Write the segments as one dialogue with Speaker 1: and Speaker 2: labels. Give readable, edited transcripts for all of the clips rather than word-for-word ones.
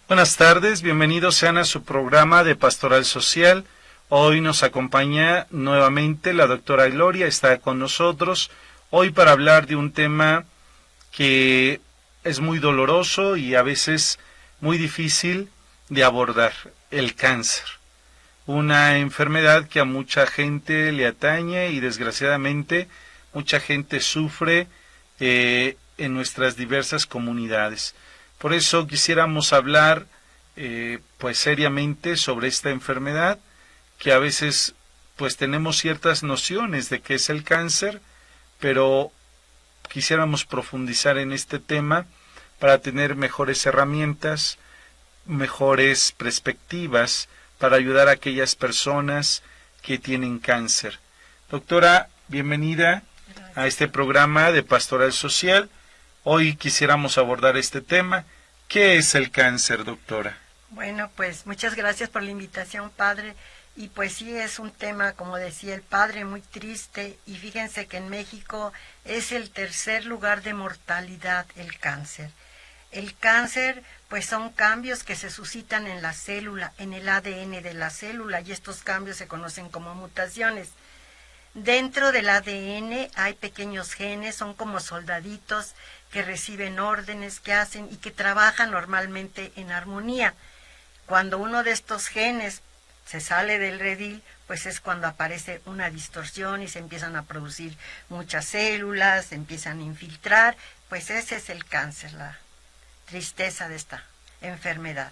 Speaker 1: Buenas tardes, bienvenidos sean a su programa de Pastoral Social. Hoy nos acompaña nuevamente la doctora Gloria, está con nosotros hoy para hablar de un tema que es muy doloroso y a veces muy difícil de abordar, el cáncer. Una enfermedad que a mucha gente le atañe y desgraciadamente mucha gente sufre en nuestras diversas comunidades. Por eso quisiéramos hablar pues seriamente sobre esta enfermedad que a veces pues tenemos ciertas nociones de qué es el cáncer, pero quisiéramos profundizar en este tema para tener mejores herramientas, mejores perspectivas para ayudar a aquellas personas que tienen cáncer. Doctora, bienvenida a este programa de Pastoral Social. Hoy quisiéramos abordar este tema. ¿Qué es el cáncer, doctora?
Speaker 2: Bueno, pues muchas gracias por la invitación, padre. Y pues sí, es un tema, como decía el padre, muy triste. Y fíjense que en México es el tercer lugar de mortalidad el cáncer. El cáncer, pues son cambios que se suscitan en la célula, en el ADN de la célula, y estos cambios se conocen como mutaciones. Dentro del ADN hay pequeños genes, son como soldaditos que reciben órdenes, que hacen y que trabajan normalmente en armonía. Cuando uno de estos genes se sale del redil, pues es cuando aparece una distorsión y se empiezan a producir muchas células, se empiezan a infiltrar, pues ese es el cáncer, la tristeza de esta enfermedad.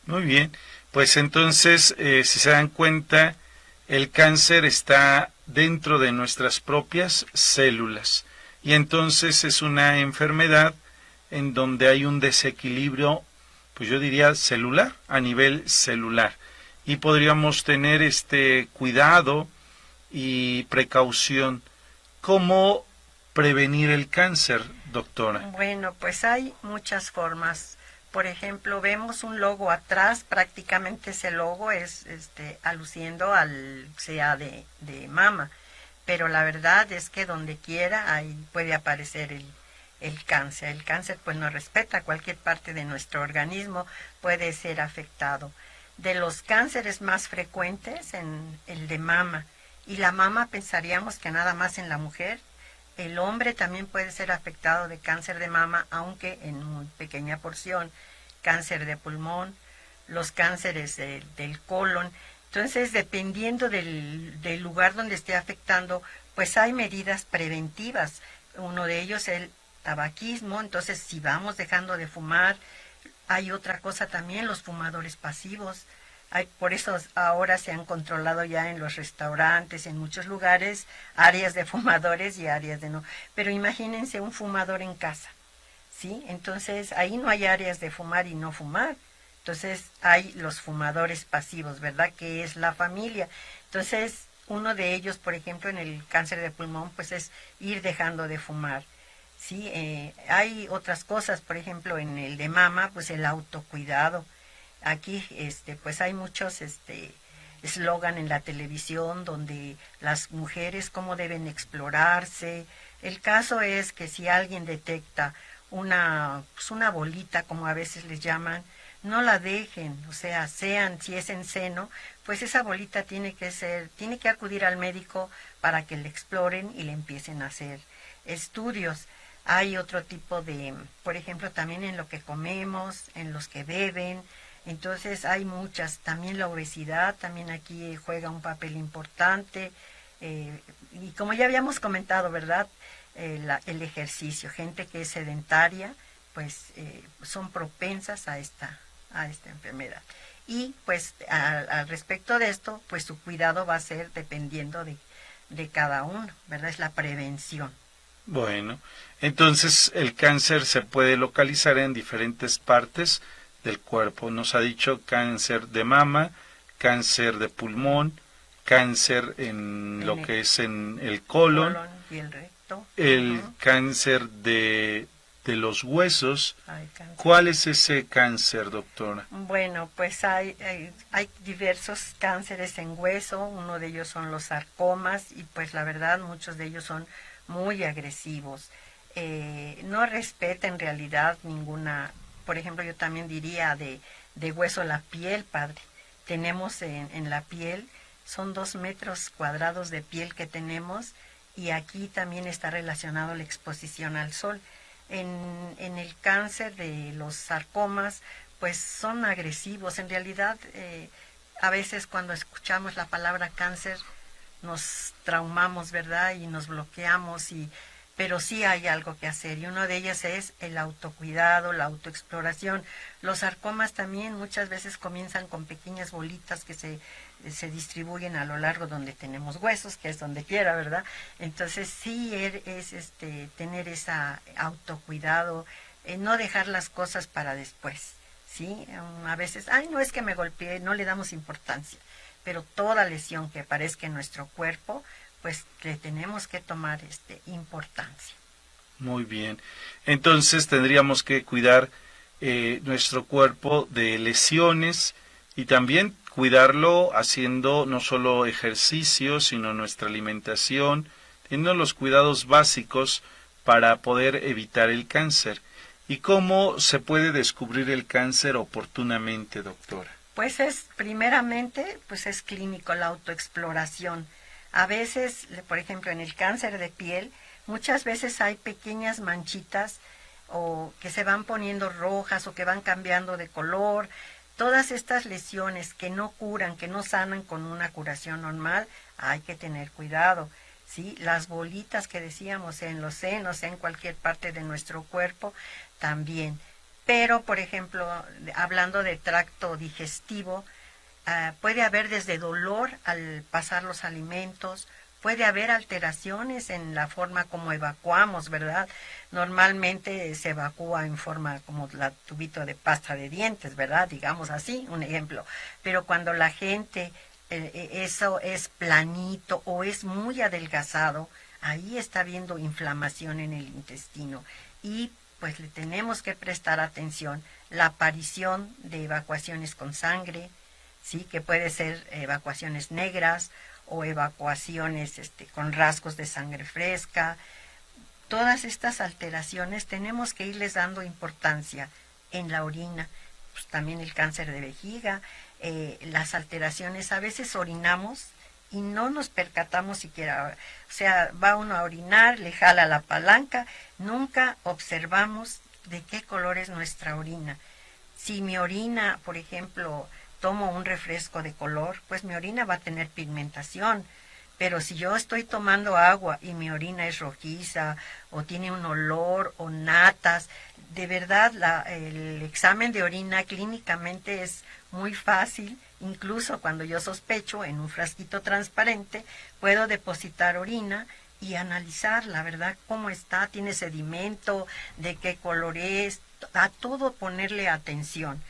Speaker 1: Muy bien, pues entonces, si se dan cuenta, el cáncer está dentro de nuestras propias células y entonces es una enfermedad en donde hay un desequilibrio, pues yo diría celular, a nivel celular, y podríamos tener este cuidado y precaución. ¿Cómo prevenir el cáncer, doctora?
Speaker 2: Bueno, pues hay muchas formas. Por ejemplo, vemos un logo atrás, prácticamente ese logo es aluciendo al CA de mama, pero la verdad es que donde quiera ahí puede aparecer el cáncer. El cáncer pues no respeta, cualquier parte de nuestro organismo puede ser afectado. De los cánceres más frecuentes, en el de mama, y la mama pensaríamos que nada más en la mujer. El hombre también puede ser afectado de cáncer de mama, aunque en muy pequeña porción. Cáncer de pulmón, los cánceres del colon. Entonces, dependiendo del lugar donde esté afectando, pues hay medidas preventivas. Uno de ellos es el tabaquismo. Entonces, si vamos dejando de fumar, hay otra cosa también, los fumadores pasivos. Por eso ahora se han controlado ya en los restaurantes, en muchos lugares, áreas de fumadores y áreas de no. Pero imagínense un fumador en casa, ¿sí? Entonces ahí no hay áreas de fumar y no fumar. Entonces hay los fumadores pasivos, ¿verdad? Que es la familia. Entonces uno de ellos, por ejemplo, en el cáncer de pulmón, pues es ir dejando de fumar. Sí, hay otras cosas, por ejemplo, en el de mama, pues el autocuidado. Aquí, pues hay muchos, eslogan en la televisión donde las mujeres cómo deben explorarse. El caso es que si alguien detecta pues una bolita, como a veces les llaman, no la dejen, o sea, si es en seno, pues esa bolita tiene que acudir al médico para que le exploren y le empiecen a hacer estudios. Hay otro tipo por ejemplo, también en lo que comemos, en los que beben. Entonces hay muchas, también la obesidad, también aquí juega un papel importante, y como ya habíamos comentado, ¿verdad? El ejercicio, gente que es sedentaria, pues son propensas a esta enfermedad. Y pues al respecto de esto, pues su cuidado va a ser dependiendo de cada uno, ¿verdad? Es la prevención.
Speaker 1: Bueno, entonces el cáncer se puede localizar en diferentes partes del cuerpo. Nos ha dicho cáncer de mama, cáncer de pulmón, cáncer en lo que es en el colon,
Speaker 2: y el recto.
Speaker 1: el cáncer de los huesos. ¿Cuál es ese cáncer, doctora?
Speaker 2: Bueno, pues hay diversos cánceres en hueso, uno de ellos son los sarcomas y pues la verdad muchos de ellos son muy agresivos. No respeta en realidad ninguna, por ejemplo yo también diría de hueso la piel, padre. Tenemos en la piel, son 2 metros cuadrados de piel que tenemos, y aquí también está relacionado la exposición al sol. En el cáncer de los sarcomas, pues son agresivos. En realidad, a veces cuando escuchamos la palabra cáncer nos traumamos, ¿verdad? Y nos bloqueamos, pero sí hay algo que hacer, y uno de ellas es el autocuidado, la autoexploración. Los sarcomas también muchas veces comienzan con pequeñas bolitas que se distribuyen a lo largo donde tenemos huesos, que es donde quiera, ¿verdad? Entonces sí es tener ese autocuidado, no dejar las cosas para después, ¿sí? A veces, ay, no, es que me golpeé, no le damos importancia, pero toda lesión que aparezca en nuestro cuerpo, pues le tenemos que tomar importancia.
Speaker 1: Muy bien. Entonces tendríamos que cuidar nuestro cuerpo de lesiones y también cuidarlo haciendo no solo ejercicio, sino nuestra alimentación, teniendo los cuidados básicos para poder evitar el cáncer. ¿Y cómo se puede descubrir el cáncer oportunamente, doctora?
Speaker 2: Pues primeramente, pues es clínico la autoexploración. A veces, por ejemplo, en el cáncer de piel, muchas veces hay pequeñas manchitas o que se van poniendo rojas o que van cambiando de color. Todas estas lesiones que no curan, que no sanan con una curación normal, hay que tener cuidado, ¿sí? Las bolitas que decíamos en los senos, en cualquier parte de nuestro cuerpo, también. Pero, por ejemplo, hablando de tracto digestivo, puede haber desde dolor al pasar los alimentos, puede haber alteraciones en la forma como evacuamos, ¿verdad? Normalmente se evacúa en forma como la tubito de pasta de dientes, ¿verdad? Digamos así, un ejemplo. Pero cuando la gente, eso es planito o es muy adelgazado, ahí está habiendo inflamación en el intestino, y pues le tenemos que prestar atención. La aparición de evacuaciones con sangre, sí, que puede ser evacuaciones negras o evacuaciones con rasgos de sangre fresca. Todas estas alteraciones tenemos que irles dando importancia. En la orina, pues también el cáncer de vejiga, las alteraciones, a veces orinamos y no nos percatamos siquiera, o sea, va uno a orinar, le jala la palanca, nunca observamos de qué color es nuestra orina. Si mi orina, por ejemplo, tomo un refresco de color, pues mi orina va a tener pigmentación. Pero si yo estoy tomando agua y mi orina es rojiza o tiene un olor o natas, de verdad el examen de orina clínicamente es muy fácil. Incluso cuando yo sospecho, en un frasquito transparente puedo depositar orina y analizar, la verdad, cómo está, tiene sedimento, de qué color es, a todo ponerle atención.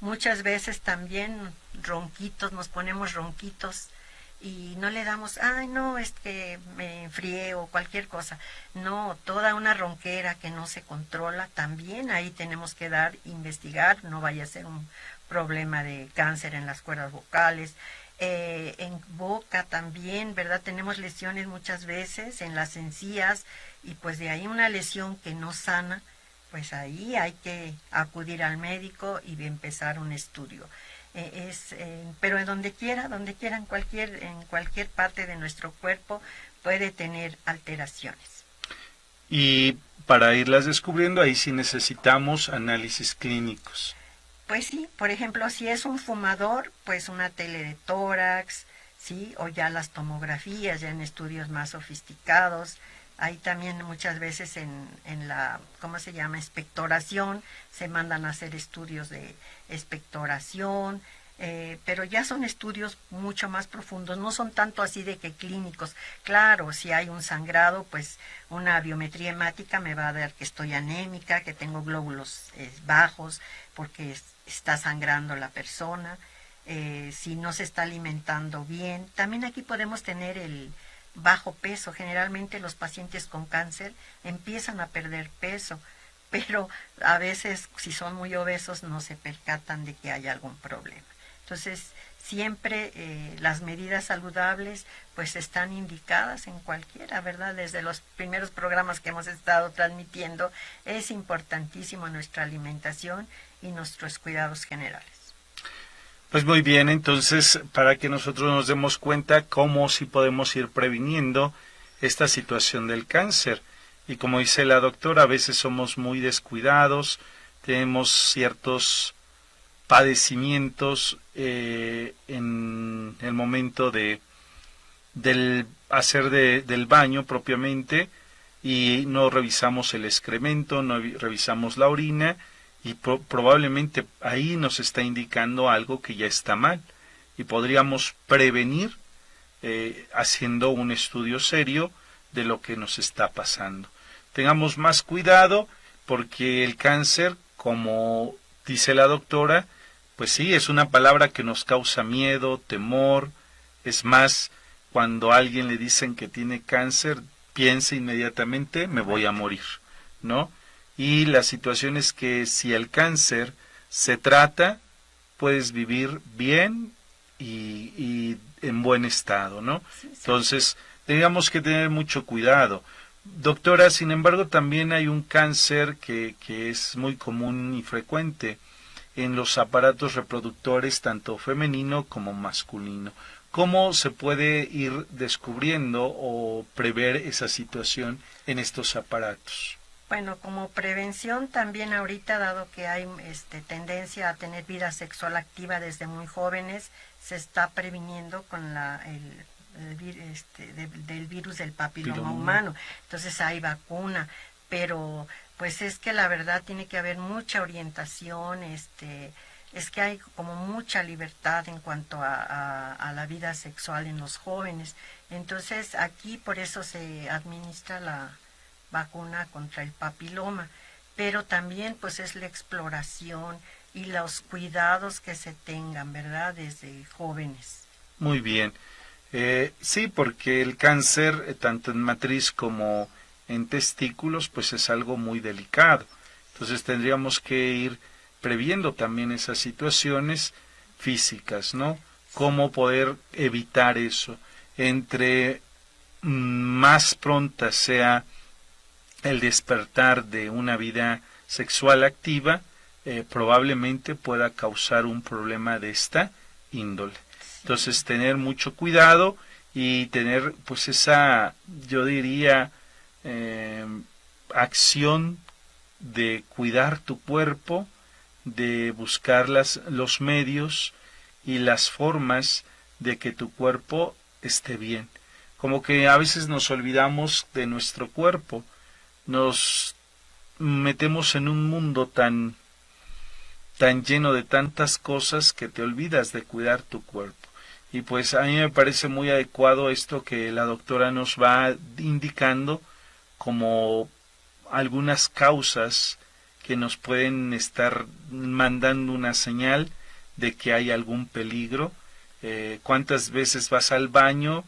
Speaker 2: Muchas veces también ronquitos, nos ponemos ronquitos y no le damos, ay no, es que me enfrié o cualquier cosa. No, toda una ronquera que no se controla, también ahí tenemos que investigar, no vaya a ser un problema de cáncer en las cuerdas vocales. En boca también, ¿verdad? Tenemos lesiones muchas veces en las encías, y pues de ahí una lesión que no sana, pues ahí hay que acudir al médico y empezar un estudio. Pero donde quiera, en cualquier parte de nuestro cuerpo puede tener alteraciones.
Speaker 1: Y para irlas descubriendo, ahí sí necesitamos análisis clínicos.
Speaker 2: Pues sí, por ejemplo, si es un fumador, pues una tele de tórax, ¿sí? O ya las tomografías, ya en estudios más sofisticados. Ahí también muchas veces en la, ¿cómo se llama?, expectoración, se mandan a hacer estudios de expectoración, pero ya son estudios mucho más profundos, no son tanto así de que clínicos. Claro, si hay un sangrado, pues una biometría hemática me va a dar que estoy anémica, que tengo glóbulos bajos, porque está sangrando la persona. Si no se está alimentando bien, también aquí podemos tener el bajo peso. Generalmente los pacientes con cáncer empiezan a perder peso, pero a veces si son muy obesos no se percatan de que hay algún problema. Entonces siempre las medidas saludables pues están indicadas en cualquiera, ¿verdad? Desde los primeros programas que hemos estado transmitiendo, es importantísimo nuestra alimentación y nuestros cuidados generales.
Speaker 1: Pues muy bien, entonces, para que nosotros nos demos cuenta cómo sí podemos ir previniendo esta situación del cáncer. Y como dice la doctora, a veces somos muy descuidados, tenemos ciertos padecimientos en el momento del hacer del baño propiamente, y no revisamos el excremento, no revisamos la orina, y probablemente ahí nos está indicando algo que ya está mal, y podríamos prevenir haciendo un estudio serio de lo que nos está pasando. Tengamos más cuidado, porque el cáncer, como dice la doctora, pues sí, es una palabra que nos causa miedo, temor. Es más, cuando a alguien le dicen que tiene cáncer, piensa inmediatamente, me voy a morir, ¿no? Y la situación es que si el cáncer se trata, puedes vivir bien y en buen estado, ¿no?
Speaker 2: Sí, sí.
Speaker 1: Entonces, tenemos que tener mucho cuidado. Doctora, sin embargo, también hay un cáncer que es muy común y frecuente en los aparatos reproductores, tanto femenino como masculino. ¿Cómo se puede ir descubriendo o prever esa situación en estos aparatos?
Speaker 2: Bueno, como prevención también ahorita, dado que hay tendencia a tener vida sexual activa desde muy jóvenes, se está previniendo con del virus del papiloma humano. Entonces hay vacuna, pero pues es que la verdad tiene que haber mucha orientación, es que hay como mucha libertad en cuanto a la vida sexual en los jóvenes. Entonces aquí por eso se administra la vacuna contra el papiloma, pero también pues es la exploración y los cuidados que se tengan, ¿verdad?, desde jóvenes.
Speaker 1: Muy bien. Sí, porque el cáncer, tanto en matriz como en testículos, pues es algo muy delicado. Entonces tendríamos que ir previendo también esas situaciones físicas, ¿no? Cómo poder evitar eso. Entre más pronta sea el despertar de una vida sexual activa, probablemente pueda causar un problema de esta índole. Entonces, tener mucho cuidado y tener, pues, esa, yo diría, acción de cuidar tu cuerpo, de buscar los medios y las formas de que tu cuerpo esté bien. Como que a veces nos olvidamos de nuestro cuerpo, nos metemos en un mundo tan lleno de tantas cosas que te olvidas de cuidar tu cuerpo. Y pues a mí me parece muy adecuado esto que la doctora nos va indicando como algunas causas que nos pueden estar mandando una señal de que hay algún peligro. ¿Cuántas veces vas al baño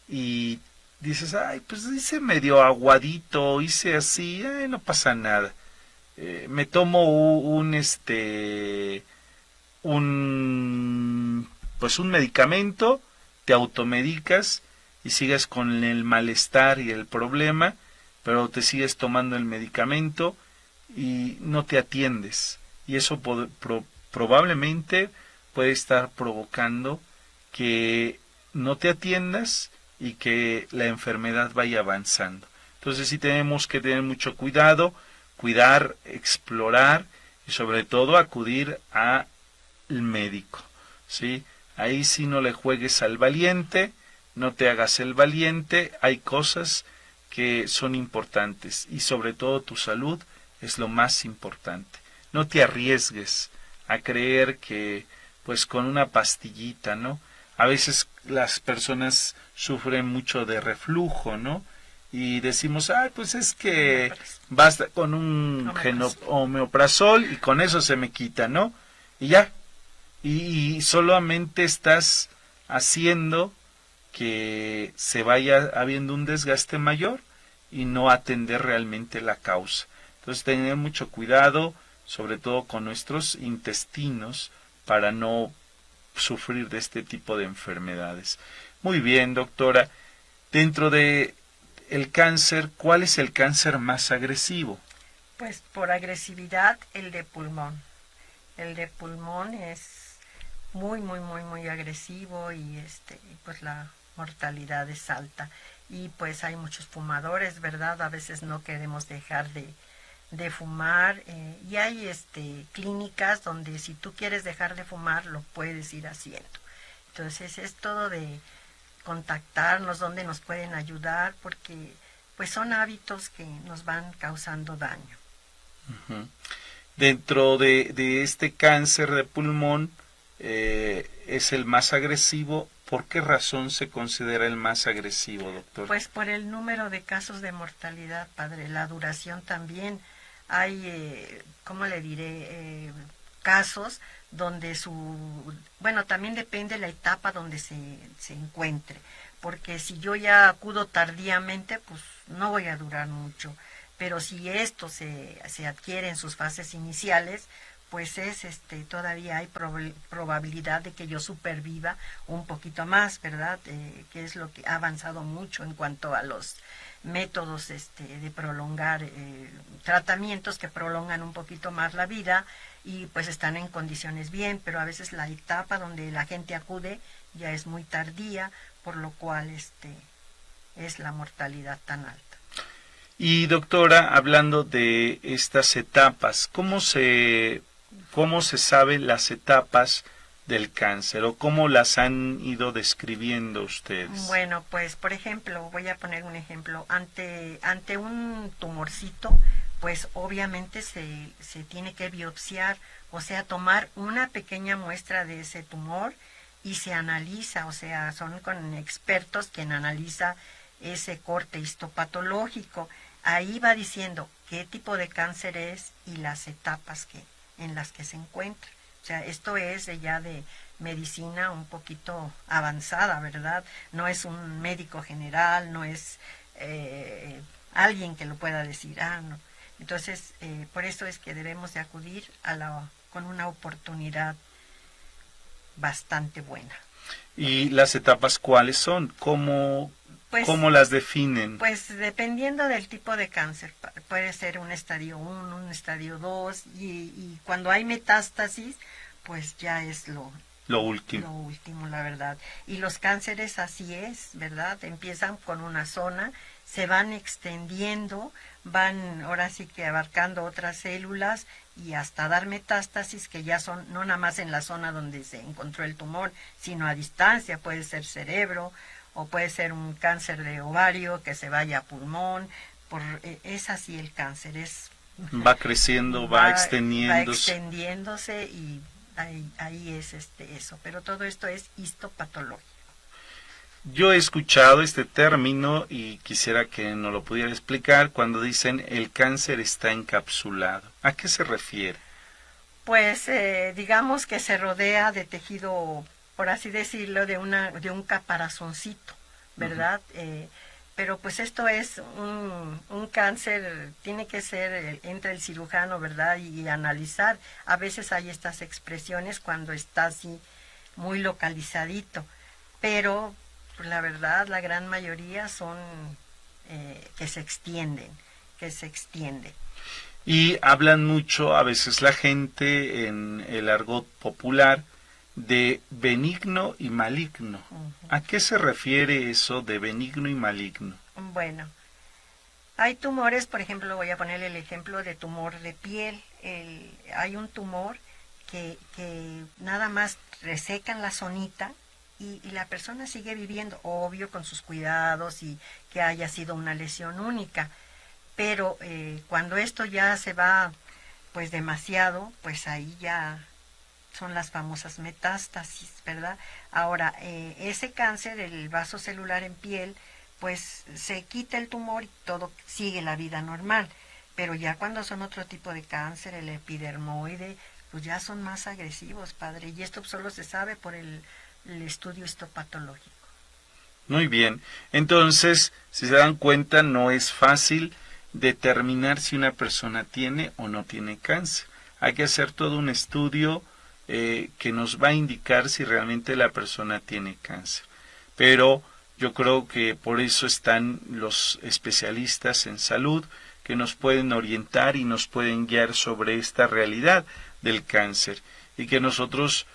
Speaker 1: y dices, ay, pues hice medio aguadito, hice así, no pasa nada? Me tomo pues un medicamento, te automedicas y sigues con el malestar y el problema, pero te sigues tomando el medicamento y no te atiendes. Y eso probablemente puede estar provocando que no te atiendas y que la enfermedad vaya avanzando. Entonces sí tenemos que tener mucho cuidado, cuidar, explorar y sobre todo acudir al médico, ¿sí? Ahí sí no le juegues al valiente, no te hagas el valiente, hay cosas que son importantes y sobre todo tu salud es lo más importante. No te arriesgues a creer que pues con una pastillita, ¿no? A veces las personas sufren mucho de reflujo, ¿no? Y decimos, pues es que basta con un omeprazol y con eso se me quita, ¿no? Y ya. Y solamente estás haciendo que se vaya habiendo un desgaste mayor y no atender realmente la causa. Entonces tener mucho cuidado, sobre todo con nuestros intestinos, para no sufrir de este tipo de enfermedades. Muy bien, doctora. Dentro de el cáncer, ¿cuál es el cáncer más agresivo?
Speaker 2: Pues por agresividad el de pulmón. El de pulmón es muy, muy, muy, muy agresivo y pues la mortalidad es alta. Y pues hay muchos fumadores, ¿verdad? A veces no queremos dejar de fumar y hay clínicas donde si tú quieres dejar de fumar lo puedes ir haciendo. Entonces es todo de contactarnos, donde nos pueden ayudar, porque pues son hábitos que nos van causando daño.
Speaker 1: Uh-huh. Dentro de este cáncer de pulmón, es el más agresivo. ¿Por qué razón se considera el más agresivo, doctor?
Speaker 2: Pues por el número de casos de mortalidad, padre, la duración también. Hay, ¿cómo le diré? Casos donde bueno, también depende de la etapa donde se encuentre, porque si yo ya acudo tardíamente, pues no voy a durar mucho, pero si esto se adquiere en sus fases iniciales, pues todavía hay probabilidad de que yo superviva un poquito más, ¿verdad? Que es lo que ha avanzado mucho en cuanto a los métodos de prolongar tratamientos que prolongan un poquito más la vida y pues están en condiciones bien, pero a veces la etapa donde la gente acude ya es muy tardía, por lo cual es la mortalidad tan alta.
Speaker 1: Y doctora, hablando de estas etapas, ¿cómo se saben las etapas del cáncer o cómo las han ido describiendo ustedes?
Speaker 2: Bueno, pues por ejemplo, voy a poner un ejemplo, ante un tumorcito, pues obviamente se tiene que biopsiar, o sea, tomar una pequeña muestra de ese tumor y se analiza, o sea, son con expertos quien analiza ese corte histopatológico. Ahí va diciendo qué tipo de cáncer es y las etapas en las que se encuentra. O sea, esto es ya de medicina un poquito avanzada, ¿verdad? No es un médico general, no es alguien que lo pueda decir, no. Entonces, por eso es que debemos de acudir con una oportunidad bastante buena.
Speaker 1: ¿Y las etapas cuáles son? ¿Cómo las definen?
Speaker 2: Pues dependiendo del tipo de cáncer, puede ser un estadio 1, un estadio 2, y cuando hay metástasis, pues ya es lo último. Lo último, la verdad. Y los cánceres así es, ¿verdad? Empiezan con una zona, se van extendiendo, van ahora sí que abarcando otras células y hasta dar metástasis que ya son no nada más en la zona donde se encontró el tumor, sino a distancia, puede ser cerebro o puede ser un cáncer de ovario que se vaya a pulmón, es así el cáncer,
Speaker 1: va creciendo, va
Speaker 2: extendiéndose y ahí es eso, pero todo esto es histopatológico.
Speaker 1: Yo he escuchado este término y quisiera que nos lo pudiera explicar cuando dicen el cáncer está encapsulado. ¿A qué se refiere?
Speaker 2: Pues digamos que se rodea de tejido, por así decirlo, de un caparazoncito, ¿verdad? Uh-huh. Pero pues esto es un cáncer, tiene que ser entre el cirujano, ¿verdad? Y analizar. A veces hay estas expresiones cuando está así muy localizadito, pero pues, la verdad, la gran mayoría son que se extienden.
Speaker 1: Y hablan mucho, a veces la gente, en el argot popular, de benigno y maligno. Uh-huh. ¿A qué se refiere eso de benigno y maligno?
Speaker 2: Bueno, hay tumores, por ejemplo, voy a poner el ejemplo de tumor de piel. Hay un tumor que nada más resecan la zonita y la persona sigue viviendo, obvio, con sus cuidados y que haya sido una lesión única. Pero cuando esto ya se va pues demasiado, pues ahí ya son las famosas metástasis, ¿verdad? Ahora, ese cáncer, el vaso celular en piel, pues se quita el tumor y todo sigue la vida normal. Pero ya cuando son otro tipo de cáncer, el epidermoide, pues ya son más agresivos, padre. Y esto solo se sabe por el estudio histopatológico.
Speaker 1: Muy bien. Entonces, si se dan cuenta, no es fácil determinar si una persona tiene o no tiene cáncer. Hay que hacer todo un estudio que nos va a indicar si realmente la persona tiene cáncer. Pero yo creo que por eso están los especialistas en salud que nos pueden orientar y nos pueden guiar sobre esta realidad del cáncer y que nosotros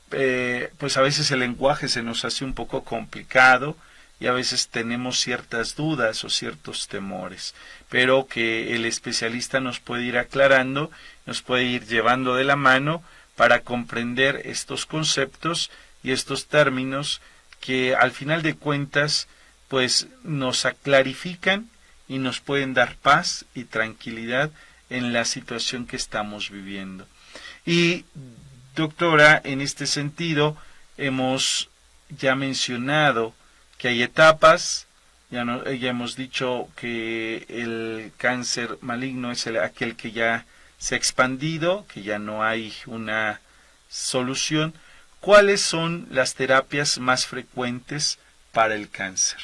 Speaker 1: pues a veces el lenguaje se nos hace un poco complicado y a veces tenemos ciertas dudas o ciertos temores, pero que el especialista nos puede ir aclarando, nos puede ir llevando de la mano para comprender estos conceptos y estos términos que al final de cuentas pues nos clarifican y nos pueden dar paz y tranquilidad en la situación que estamos viviendo. Y doctora, en este sentido hemos ya mencionado que hay etapas, ya hemos dicho que el cáncer maligno es aquel que ya se ha expandido, que ya no hay una solución. ¿Cuáles son las terapias más frecuentes para el cáncer?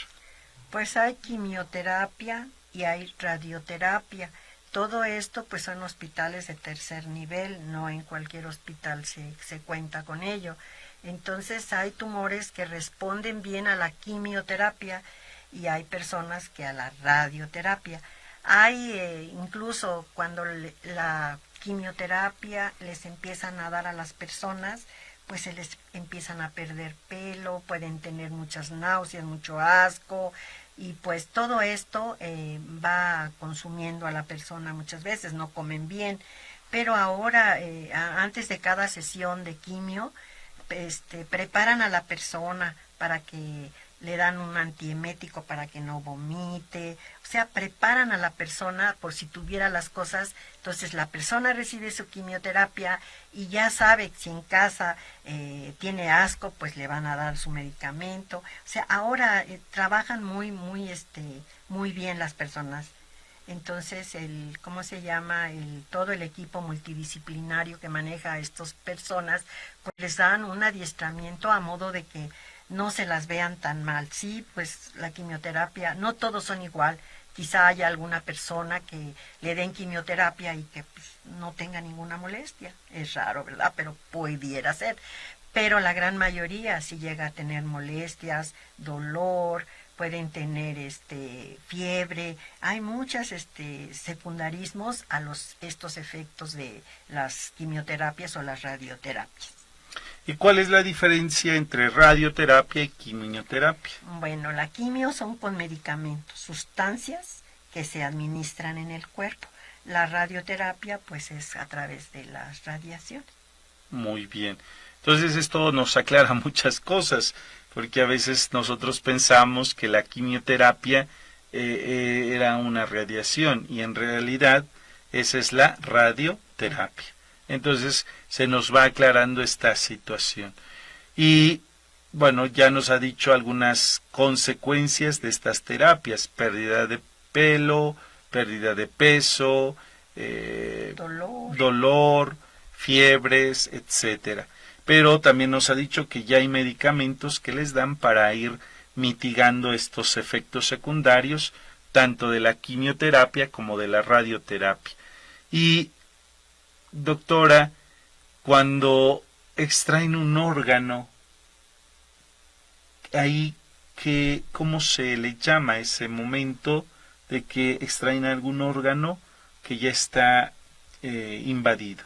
Speaker 2: Pues hay quimioterapia y hay radioterapia. Todo esto pues son hospitales de tercer nivel, no en cualquier hospital se cuenta con ello. Entonces hay tumores que responden bien a la quimioterapia y hay personas que a la radioterapia. Hay incluso cuando la quimioterapia les empiezan a dar a las personas, pues se les empiezan a perder pelo, pueden tener muchas náuseas, mucho asco, y pues todo esto va consumiendo a la persona muchas veces, no comen bien. Pero ahora, antes de cada sesión de quimio, preparan a la persona para que le dan un antiemético para que no vomite, o sea, preparan a la persona por si tuviera las cosas. Entonces la persona recibe su quimioterapia y ya sabe si en casa tiene asco, pues le van a dar su medicamento. O sea, ahora trabajan muy bien las personas. Entonces, ¿cómo se llama? Todo el equipo multidisciplinario que maneja a estas personas, pues les dan un adiestramiento a modo de que no se las vean tan mal. Sí, pues la quimioterapia, no todos son igual. Quizá haya alguna persona que le den quimioterapia y que pues, no tenga ninguna molestia. Es raro, ¿verdad? Pero pudiera ser. Pero la gran mayoría sí llega a tener molestias, dolor, pueden tener fiebre. Hay muchos secundarismos a estos efectos de las quimioterapias o las radioterapias.
Speaker 1: ¿Y cuál es la diferencia entre radioterapia y quimioterapia?
Speaker 2: Bueno, la quimio son con medicamentos, sustancias que se administran en el cuerpo. La radioterapia pues es a través de las radiaciones.
Speaker 1: Muy bien. Entonces esto nos aclara muchas cosas, porque a veces nosotros pensamos que la quimioterapia era una radiación y en realidad esa es la radioterapia. Entonces se nos va aclarando esta situación. Y bueno, ya nos ha dicho algunas consecuencias de estas terapias: pérdida de pelo, pérdida de peso, dolor, fiebres, etcétera. Pero también nos ha dicho que ya hay medicamentos que les dan para ir mitigando estos efectos secundarios, tanto de la quimioterapia como de la radioterapia. Y, doctora, cuando extraen un órgano, ahí ¿cómo se le llama ese momento de que extraen algún órgano que ya está invadido?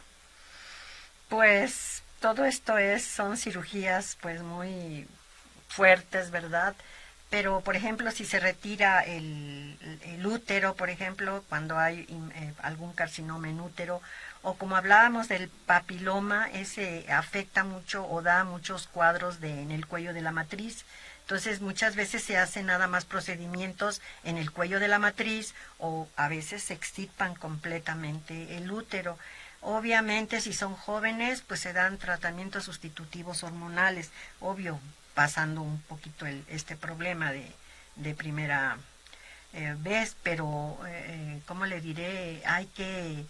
Speaker 2: Pues todo esto son cirugías pues muy fuertes, ¿verdad? Pero, por ejemplo, si se retira el útero, por ejemplo, cuando hay algún carcinoma en útero, o como hablábamos del papiloma, ese afecta mucho o da muchos cuadros en el cuello de la matriz. Entonces, muchas veces se hacen nada más procedimientos en el cuello de la matriz o a veces se extirpan completamente el útero. Obviamente, si son jóvenes, pues se dan tratamientos sustitutivos hormonales, obvio, pasando un poquito este problema de primera vez, pero ¿cómo le diré? Hay que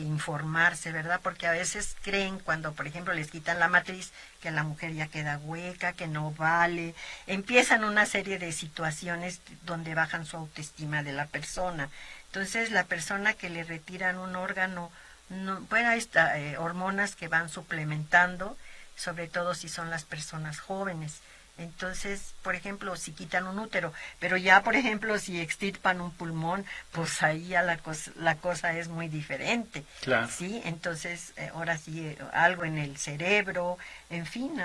Speaker 2: informarse, ¿verdad? Porque a veces creen cuando, por ejemplo, les quitan la matriz que la mujer ya queda hueca, que no vale. Empiezan una serie de situaciones donde bajan su autoestima de la persona. Entonces, la persona que le retiran un órgano, hay hormonas que van suplementando, sobre todo si son las personas jóvenes. Entonces, por ejemplo, si quitan un útero, pero ya, por ejemplo, si extirpan un pulmón, pues ahí ya la cosa es muy diferente.
Speaker 1: Claro.
Speaker 2: ¿Sí? Entonces, ahora sí, algo en el cerebro, en fin,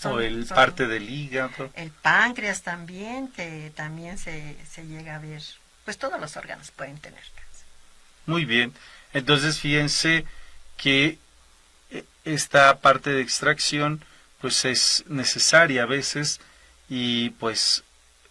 Speaker 1: O parte del hígado.
Speaker 2: el páncreas también, que también se llega a ver, pues todos los órganos pueden tener cáncer.
Speaker 1: Muy bien. Entonces, fíjense que esta parte de extracción pues es necesaria a veces y pues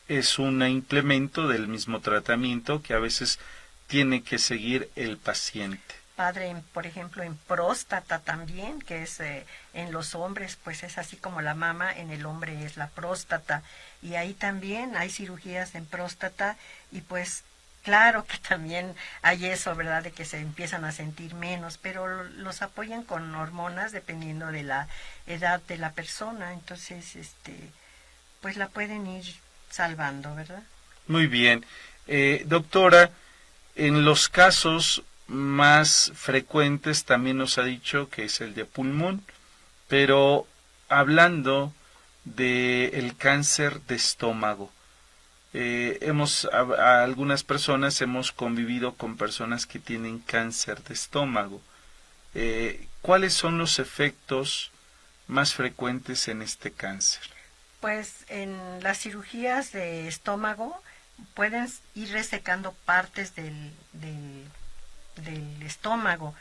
Speaker 1: es un implemento del mismo tratamiento que a veces tiene que seguir el paciente.
Speaker 2: Padre, por ejemplo, en próstata también, que es en los hombres, pues es así como la mama, en el hombre es la próstata. Y ahí también hay cirugías en próstata y pues claro que también hay eso, ¿verdad? De que se empiezan a sentir menos, pero los apoyan con hormonas dependiendo de la edad de la persona. Entonces, pues la pueden ir salvando, ¿verdad?
Speaker 1: Muy bien. Doctora, en los casos más frecuentes también nos ha dicho que es el de pulmón, pero hablando del cáncer de estómago, algunas personas hemos convivido con personas que tienen cáncer de estómago. ¿Cuáles son los efectos más frecuentes en este cáncer?
Speaker 2: Pues en las cirugías de estómago pueden ir resecando partes del estómago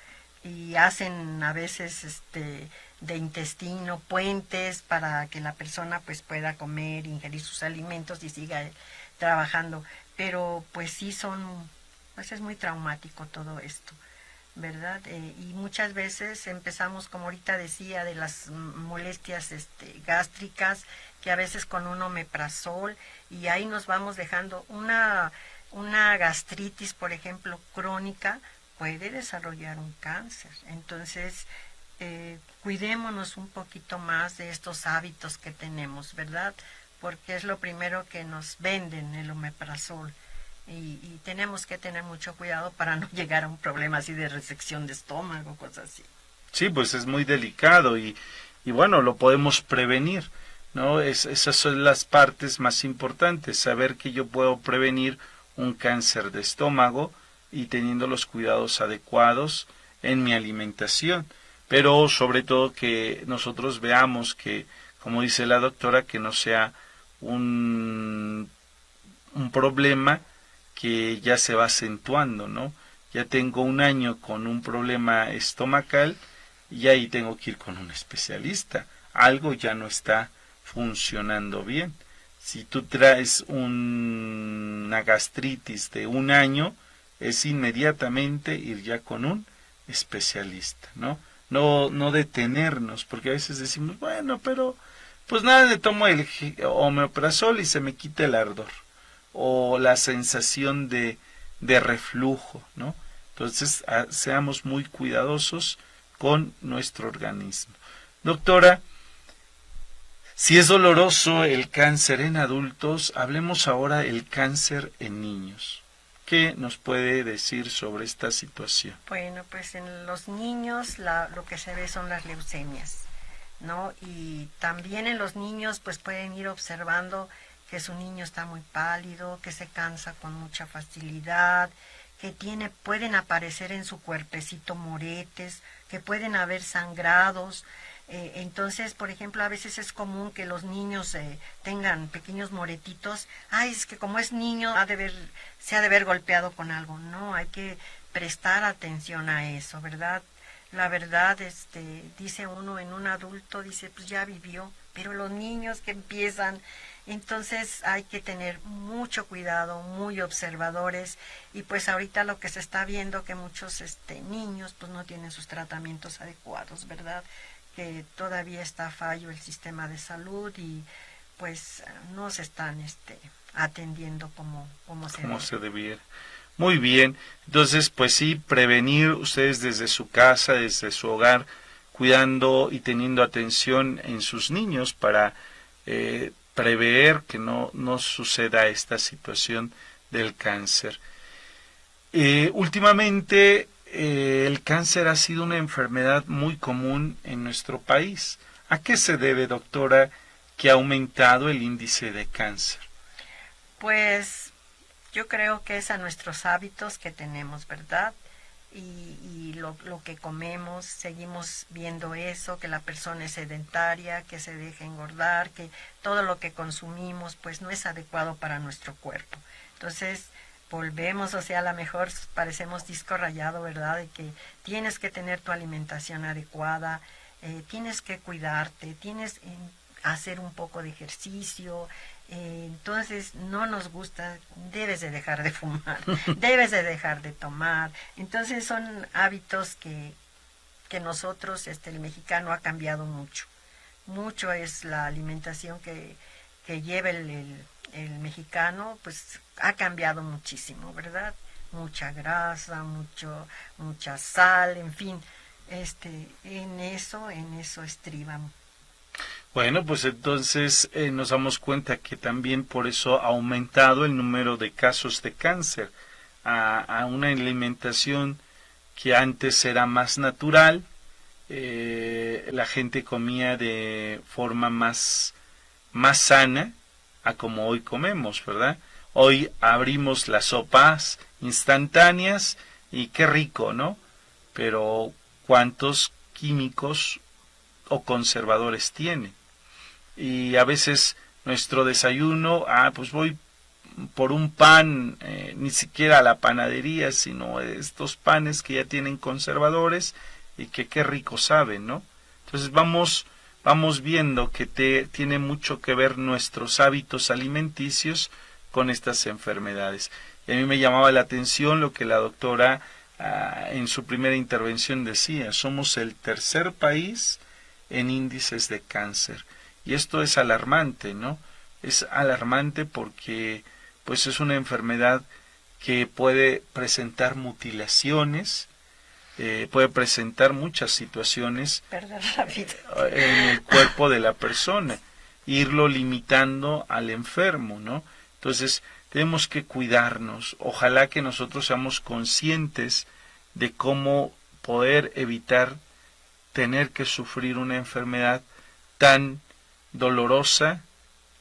Speaker 2: y hacen a veces de intestino puentes para que la persona pues pueda comer, ingerir sus alimentos y siga trabajando, pero pues sí pues es muy traumático todo esto, ¿verdad? Y muchas veces empezamos, como ahorita decía, de las molestias gástricas, que a veces con un omeprazol, y ahí nos vamos dejando una gastritis, por ejemplo, crónica, puede desarrollar un cáncer. Entonces, cuidémonos un poquito más de estos hábitos que tenemos, ¿verdad? Porque es lo primero que nos venden, el omeprazol. Y tenemos que tener mucho cuidado para no llegar a un problema así de resección de estómago, cosas así.
Speaker 1: Sí, pues es muy delicado y bueno, lo podemos prevenir, ¿no? Esas son las partes más importantes, saber que yo puedo prevenir un cáncer de estómago y teniendo los cuidados adecuados en mi alimentación, pero sobre todo que nosotros veamos que, como dice la doctora, que no sea un problema que ya se va acentuando, ¿no? Ya tengo un año con un problema estomacal y ahí tengo que ir con un especialista. Algo ya no está funcionando bien. Si tú traes una gastritis de un año, es inmediatamente ir ya con un especialista, ¿no? No detenernos, porque a veces decimos, bueno, pero pues nada, le tomo el omeprazol y se me quita el ardor o la sensación de reflujo, ¿no? Entonces, seamos muy cuidadosos con nuestro organismo. Doctora, si es doloroso el cáncer en adultos, hablemos ahora del cáncer en niños. ¿Qué nos puede decir sobre esta situación?
Speaker 2: Bueno, pues en los niños lo que se ve son las leucemias, ¿no? Y también en los niños pues pueden ir observando que su niño está muy pálido, que se cansa con mucha facilidad, que pueden aparecer en su cuerpecito moretes, que pueden haber sangrados. Entonces, por ejemplo, a veces es común que los niños tengan pequeños moretitos. Ay, es que como es niño, se ha de ver golpeado con algo. No, hay que prestar atención a eso, ¿verdad? La verdad, dice uno en un adulto, dice, pues ya vivió, pero los niños que empiezan, entonces hay que tener mucho cuidado, muy observadores, y pues ahorita lo que se está viendo que muchos niños pues no tienen sus tratamientos adecuados, ¿verdad? Que todavía está fallo el sistema de salud y pues no se están atendiendo como
Speaker 1: se debiera. Muy bien, entonces pues sí, prevenir ustedes desde su casa, desde su hogar, cuidando y teniendo atención en sus niños para prever que no suceda esta situación del cáncer. Últimamente el cáncer ha sido una enfermedad muy común en nuestro país. ¿A qué se debe, doctora, que ha aumentado el índice de cáncer?
Speaker 2: Pues yo creo que es a nuestros hábitos que tenemos, ¿verdad? Y lo que comemos, seguimos viendo eso, que la persona es sedentaria, que se deja engordar, que todo lo que consumimos pues no es adecuado para nuestro cuerpo. Entonces volvemos, o sea, a lo mejor parecemos disco rayado, ¿verdad? De que tienes que tener tu alimentación adecuada, tienes que cuidarte, tienes que hacer un poco de ejercicio. Entonces no nos gusta, debes de dejar de fumar, debes de dejar de tomar. Entonces son hábitos que nosotros, el mexicano ha cambiado mucho. Mucho es la alimentación que lleva el mexicano, pues ha cambiado muchísimo, ¿verdad? Mucha grasa, mucha sal, en fin, en eso estriba.
Speaker 1: Bueno, pues entonces nos damos cuenta que también por eso ha aumentado el número de casos de cáncer a una alimentación que antes era más natural. La gente comía de forma más sana a como hoy comemos, ¿verdad? Hoy abrimos las sopas instantáneas y qué rico, ¿no? Pero ¿cuántos químicos o conservadores tiene? Y a veces nuestro desayuno, pues voy por un pan, ni siquiera a la panadería, sino estos panes que ya tienen conservadores y que qué rico saben, ¿no? Entonces vamos viendo que tiene mucho que ver nuestros hábitos alimenticios con estas enfermedades. Y a mí me llamaba la atención lo que la doctora en su primera intervención decía: somos el tercer país en índices de cáncer. Y esto es alarmante, ¿no? Es alarmante porque pues es una enfermedad que puede presentar mutilaciones, puede presentar muchas situaciones en el cuerpo de la persona, irlo limitando al enfermo, ¿no? Entonces tenemos que cuidarnos. Ojalá que nosotros seamos conscientes de cómo poder evitar tener que sufrir una enfermedad tan dolorosa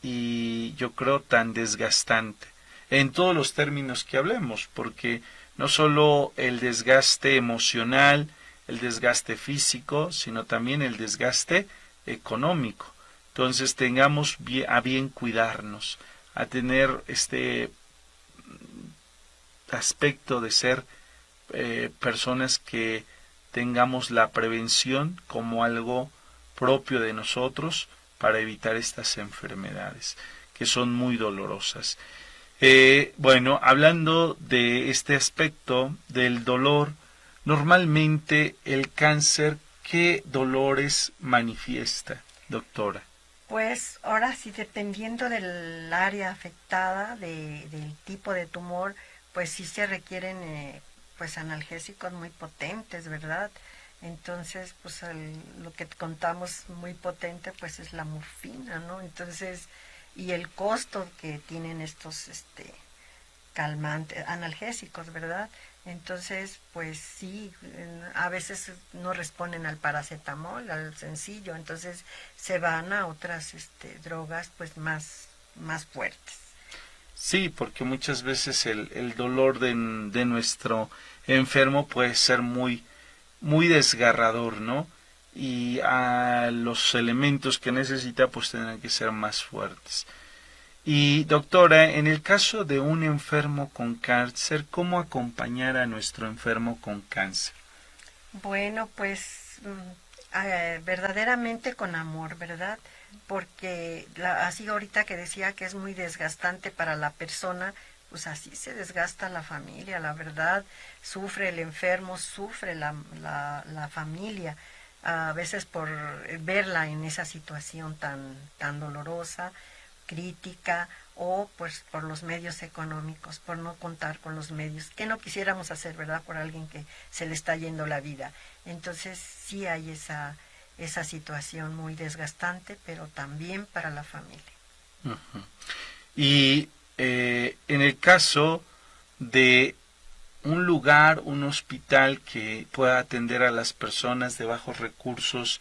Speaker 1: y yo creo tan desgastante en todos los términos que hablemos, porque no solo el desgaste emocional, el desgaste físico, sino también el desgaste económico. Entonces tengamos a bien cuidarnos, a tener este aspecto de ser personas que tengamos la prevención como algo propio de nosotros para evitar estas enfermedades que son muy dolorosas. Bueno, hablando de este aspecto del dolor, normalmente el cáncer, ¿qué dolores manifiesta, doctora?
Speaker 2: Pues ahora sí, dependiendo del área afectada, del tipo de tumor, pues sí se requieren pues analgésicos muy potentes, ¿verdad? Entonces, pues lo que contamos muy potente, pues es la morfina, ¿no? Entonces, y el costo que tienen estos calmantes, analgésicos, ¿verdad? Entonces, pues sí, a veces no responden al paracetamol, al sencillo, entonces se van a otras drogas pues más fuertes.
Speaker 1: Sí, porque muchas veces el dolor de nuestro enfermo puede ser muy desgarrador, ¿no? Y a los elementos que necesita pues tendrán que ser más fuertes. Y doctora, en el caso de un enfermo con cáncer, ¿cómo acompañar a nuestro enfermo con cáncer?
Speaker 2: Bueno, pues verdaderamente con amor, ¿verdad? Porque así ahorita que decía que es muy desgastante para la persona, pues así se desgasta la familia, la verdad, sufre el enfermo, sufre la familia, a veces por verla en esa situación tan dolorosa, crítica, o pues por los medios económicos, por no contar con los medios, que no quisiéramos hacer, ¿verdad?, por alguien que se le está yendo la vida. Entonces sí hay esa situación muy desgastante, pero también para la familia.
Speaker 1: Uh-huh. Y en el caso de un lugar, un hospital que pueda atender a las personas de bajos recursos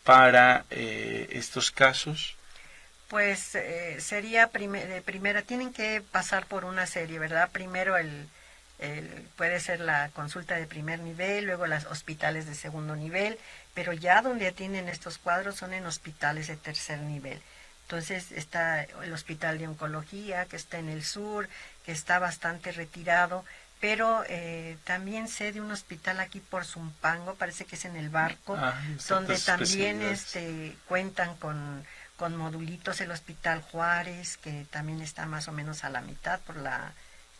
Speaker 1: para estos casos.
Speaker 2: Pues sería de primera, tienen que pasar por una serie, ¿verdad? Primero puede ser la consulta de primer nivel, luego los hospitales de segundo nivel, pero ya donde tienen estos cuadros son en hospitales de tercer nivel. Entonces está el hospital de oncología, que está en el sur, que está bastante retirado, pero también sé de un hospital aquí por Zumpango, parece que es en el Barco, donde también cuentan con modulitos, el Hospital Juárez, que también está más o menos a la mitad por la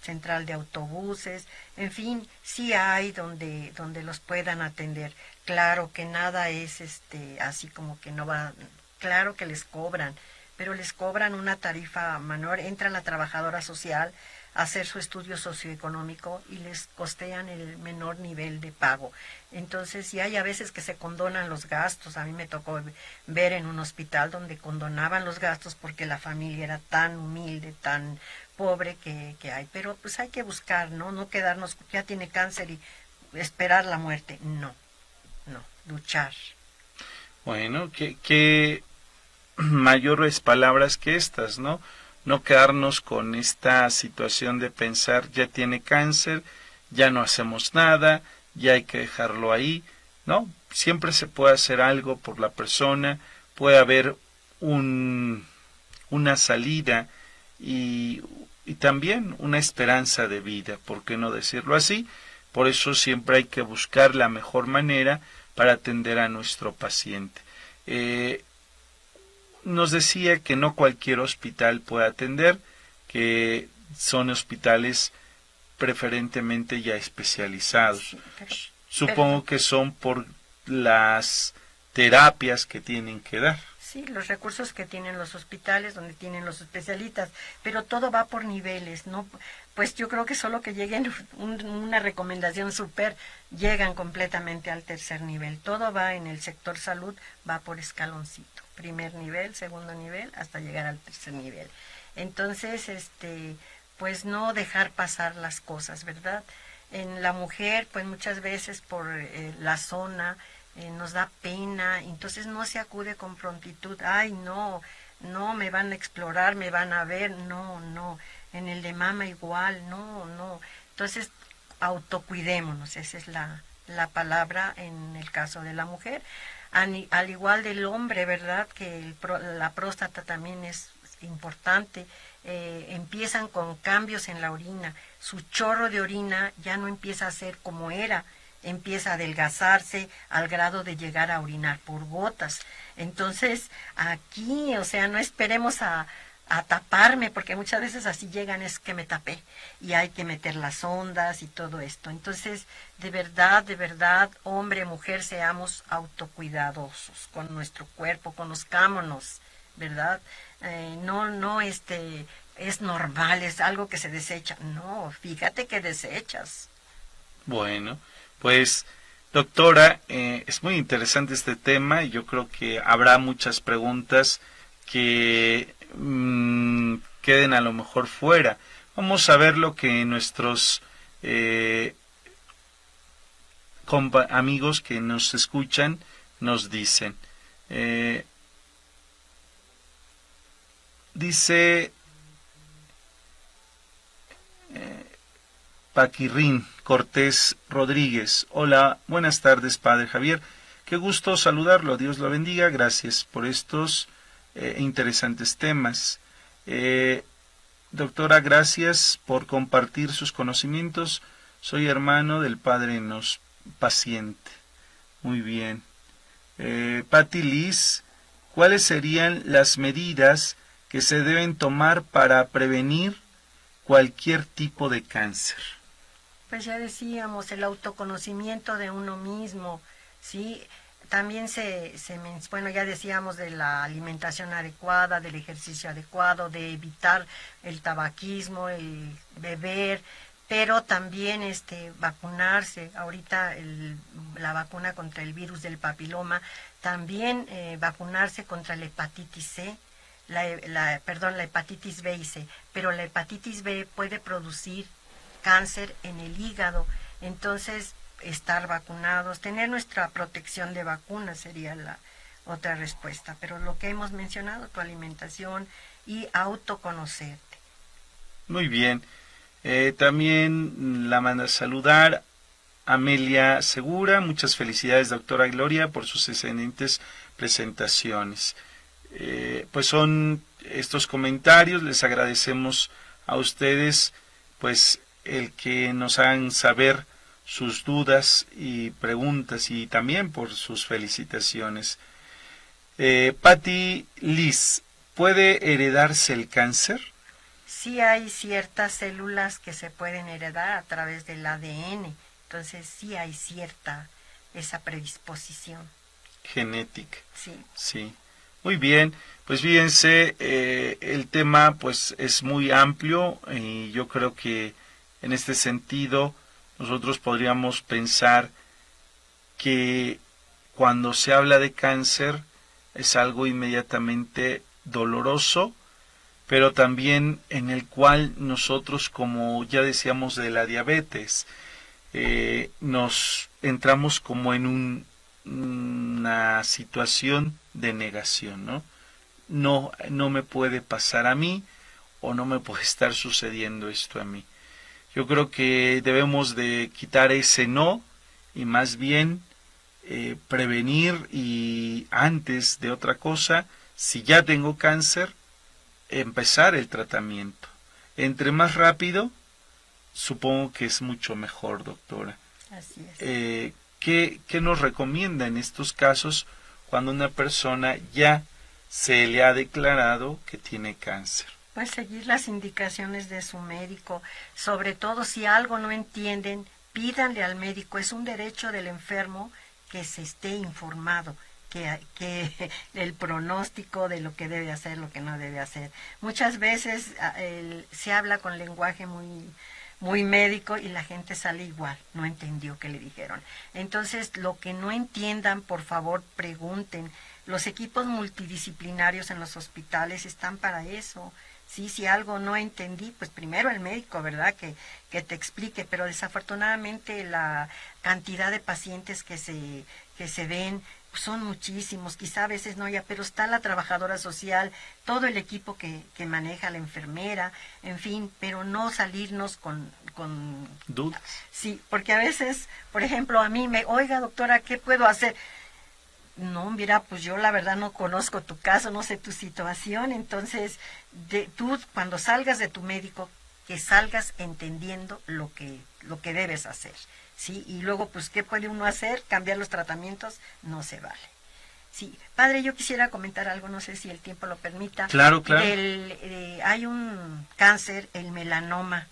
Speaker 2: central de autobuses. En fin, sí hay donde los puedan atender. Claro que nada es así como que no va, claro que les cobran, pero les cobran una tarifa menor. Entra la trabajadora social a hacer su estudio socioeconómico y les costean el menor nivel de pago. Entonces, y hay a veces que se condonan los gastos. A mí me tocó ver en un hospital donde condonaban los gastos porque la familia era tan humilde, tan pobre que hay. Pero pues hay que buscar, ¿no? No quedarnos, ya tiene cáncer y esperar la muerte. No, luchar.
Speaker 1: Bueno, qué mayores palabras que estas, ¿no? No quedarnos con esta situación de pensar, ya tiene cáncer, ya no hacemos nada, ya hay que dejarlo ahí, ¿no? Siempre se puede hacer algo por la persona, puede haber una salida y también una esperanza de vida, ¿por qué no decirlo así? Por eso siempre hay que buscar la mejor manera para atender a nuestro paciente. Nos decía que no cualquier hospital puede atender, que son hospitales preferentemente ya especializados. Supongo que son por las terapias que tienen que dar.
Speaker 2: Sí, los recursos que tienen los hospitales, donde tienen los especialistas, pero todo va por niveles, ¿no? Pues yo creo que solo que lleguen una recomendación súper, llegan completamente al tercer nivel. Todo va en el sector salud, va por escaloncito. Primer nivel, segundo nivel, hasta llegar al tercer nivel. Entonces, pues no dejar pasar las cosas, ¿verdad? En la mujer, pues muchas veces por la zona, nos da pena, entonces no se acude con prontitud. Ay, no, me van a explorar, me van a ver, no, en el de mama igual, no. Entonces, autocuidémonos, esa es la palabra en el caso de la mujer. Al igual del hombre, ¿verdad? Que la próstata también es importante. Empiezan con cambios en la orina. Su chorro de orina ya no empieza a ser como era, empieza a adelgazarse al grado de llegar a orinar por gotas. Entonces, aquí, o sea, no esperemos a taparme, porque muchas veces así llegan, es que me tapé, y hay que meter las ondas y todo esto. Entonces, de verdad, hombre, mujer, seamos autocuidadosos con nuestro cuerpo, conozcámonos, ¿verdad? No, es normal, es algo que se desecha. No, fíjate que desechas.
Speaker 1: Bueno, pues, doctora, es muy interesante este tema y yo creo que habrá muchas preguntas que queden a lo mejor fuera. Vamos a ver lo que nuestros amigos que nos escuchan nos dicen. Dice Paquirrín Cortés Rodríguez. Hola, buenas tardes, Padre Javier. Qué gusto saludarlo. Dios lo bendiga. Gracias por estos interesantes temas. Doctora, gracias por compartir sus conocimientos. Soy hermano del Padre paciente. Muy bien. Patti Liz, ¿cuáles serían las medidas que se deben tomar para prevenir cualquier tipo de cáncer?
Speaker 2: Pues ya decíamos, el autoconocimiento de uno mismo, ¿sí? También bueno, ya decíamos de la alimentación adecuada, del ejercicio adecuado, de evitar el tabaquismo, el beber, pero también vacunarse. Ahorita la vacuna contra el virus del papiloma, también vacunarse contra la hepatitis C, la hepatitis B y C, pero la hepatitis B puede producir cáncer en el hígado. Entonces, estar vacunados, tener nuestra protección de vacunas sería otra respuesta. Pero lo que hemos mencionado, tu alimentación y autoconocerte.
Speaker 1: Muy bien. También la manda a saludar Amelia Segura. Muchas felicidades, doctora Gloria, por sus excelentes presentaciones. Pues son estos comentarios. Les agradecemos a ustedes pues el que nos hagan saber sus dudas y preguntas y también por sus felicitaciones. Patti Liz, ¿puede heredarse el cáncer?
Speaker 2: Sí hay ciertas células que se pueden heredar a través del ADN, entonces sí hay cierta esa predisposición.
Speaker 1: Genética.
Speaker 2: Sí.
Speaker 1: Sí. Muy bien, pues fíjense, el tema pues es muy amplio y yo creo que en este sentido nosotros podríamos pensar que cuando se habla de cáncer es algo inmediatamente doloroso, pero también en el cual nosotros, como ya decíamos de la diabetes, nos entramos como en una situación de negación, ¿no? No me puede pasar a mí o no me puede estar sucediendo esto a mí. Yo creo que debemos de quitar ese no y más bien prevenir y antes de otra cosa, si ya tengo cáncer, empezar el tratamiento. Entre más rápido, supongo que es mucho mejor, doctora.
Speaker 2: Así es.
Speaker 1: ¿Qué nos recomienda en estos casos cuando una persona ya se le ha declarado que tiene cáncer?
Speaker 2: Pues seguir las indicaciones de su médico, sobre todo si algo no entienden, pídanle al médico, es un derecho del enfermo que se esté informado, que el pronóstico de lo que debe hacer, lo que no debe hacer. Muchas veces se habla con lenguaje muy médico y la gente sale igual, no entendió qué le dijeron. Entonces, lo que no entiendan, por favor, pregunten. Los equipos multidisciplinarios en los hospitales están para eso. Sí, si algo no entendí, pues primero el médico, ¿verdad? Que te explique, pero desafortunadamente la cantidad de pacientes que se ven son muchísimos, quizá a veces no ya, pero está la trabajadora social, todo el equipo que maneja la enfermera, en fin, pero no salirnos con
Speaker 1: dudas.
Speaker 2: Sí, porque a veces, por ejemplo, a mí oiga doctora, ¿qué puedo hacer? No, mira, pues yo la verdad no conozco tu caso, no sé tu situación, entonces tú cuando salgas de tu médico, que salgas entendiendo lo que debes hacer, ¿sí? Y luego, pues, ¿qué puede uno hacer? Cambiar los tratamientos, no se vale. Sí, padre, yo quisiera comentar algo, no sé si el tiempo lo permita.
Speaker 1: Claro, claro.
Speaker 2: Hay un cáncer, el melanoma,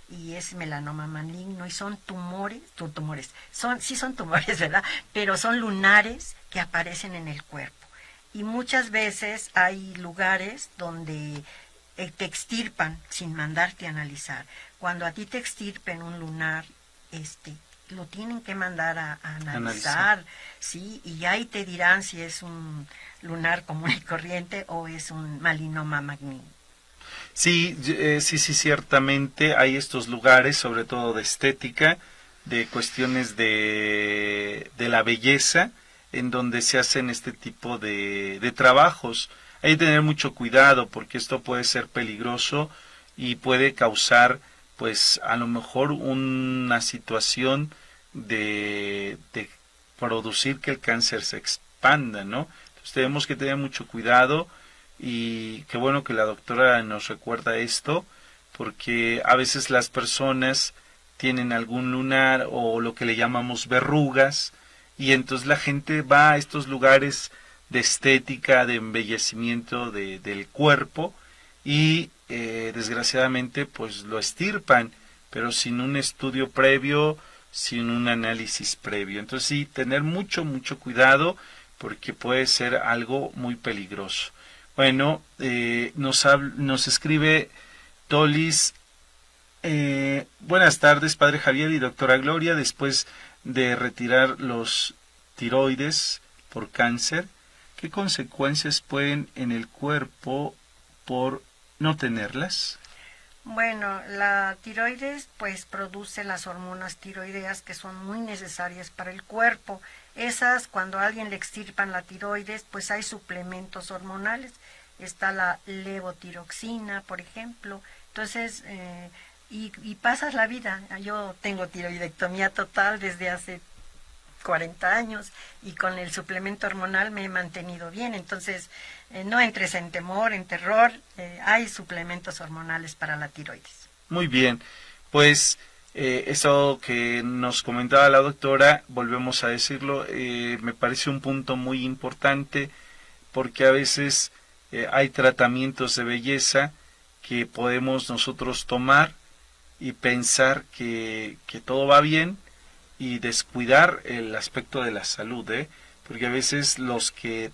Speaker 2: y es melanoma maligno, y son tumores, sí son tumores, ¿verdad? Pero son lunares que aparecen en el cuerpo. Y muchas veces hay lugares donde te extirpan sin mandarte a analizar. Cuando a ti te extirpen un lunar, lo tienen que mandar a analizar, ¿sí? Y ahí te dirán si es un lunar común y corriente o es un melanoma maligno.
Speaker 1: Sí, sí, ciertamente hay estos lugares, sobre todo de estética, de cuestiones de la belleza, en donde se hacen este tipo de trabajos. Hay que tener mucho cuidado porque esto puede ser peligroso y puede causar, pues, a lo mejor una situación de producir que el cáncer se expanda, ¿no? Entonces tenemos que tener mucho cuidado. Y qué bueno que la doctora nos recuerda esto, porque a veces las personas tienen algún lunar o lo que le llamamos verrugas, y entonces la gente va a estos lugares de estética, de embellecimiento del cuerpo, y desgraciadamente pues lo extirpan, pero sin un estudio previo, sin un análisis previo. Entonces sí, tener mucho cuidado, porque puede ser algo muy peligroso. Bueno, nos escribe Tolis. Buenas tardes, padre Javier y doctora Gloria. Después de retirar los tiroides por cáncer, ¿qué consecuencias pueden en el cuerpo por no tenerlas?
Speaker 2: Bueno, la tiroides pues produce las hormonas tiroideas que son muy necesarias para el cuerpo. Esas, cuando a alguien le extirpan la tiroides, pues hay suplementos hormonales. Está la levotiroxina, por ejemplo. Entonces, y pasas la vida. Yo tengo tiroidectomía total desde hace 40 años y con el suplemento hormonal me he mantenido bien. Entonces, no entres en temor, en terror, hay suplementos hormonales para la tiroides.
Speaker 1: Muy bien, pues eso que nos comentaba la doctora, volvemos a decirlo, me parece un punto muy importante porque a veces hay tratamientos de belleza que podemos nosotros tomar y pensar que todo va bien y descuidar el aspecto de la salud, porque a veces los que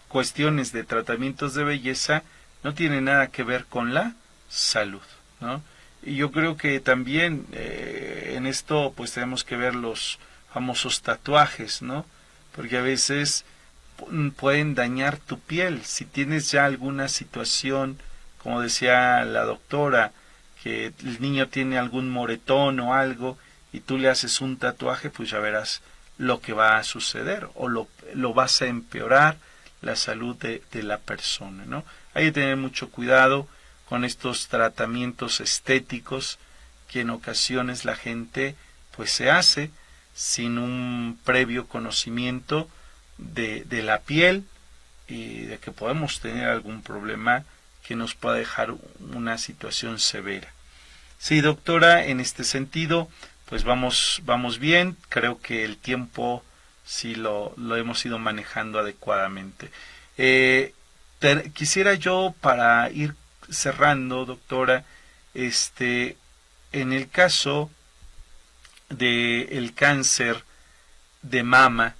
Speaker 1: cuestiones de tratamientos de belleza no tienen nada que ver con la salud, ¿no? Y yo creo que también en esto pues tenemos que ver los famosos tatuajes, ¿no? Porque a veces pueden dañar tu piel. Si tienes ya alguna situación, como decía la doctora, que el niño tiene algún moretón o algo, y tú le haces un tatuaje, pues ya verás lo que va a suceder, o lo vas a empeorar la salud de la persona, ¿no? Hay que tener mucho cuidado con estos tratamientos estéticos que en ocasiones la gente pues se hace sin un previo conocimiento de la piel y de que podemos tener algún problema que nos pueda dejar una situación severa. Sí, doctora, en este sentido, pues vamos bien. Creo que el tiempo sí lo hemos ido manejando adecuadamente. Quisiera yo, para ir cerrando, doctora, en el caso del cáncer de mama,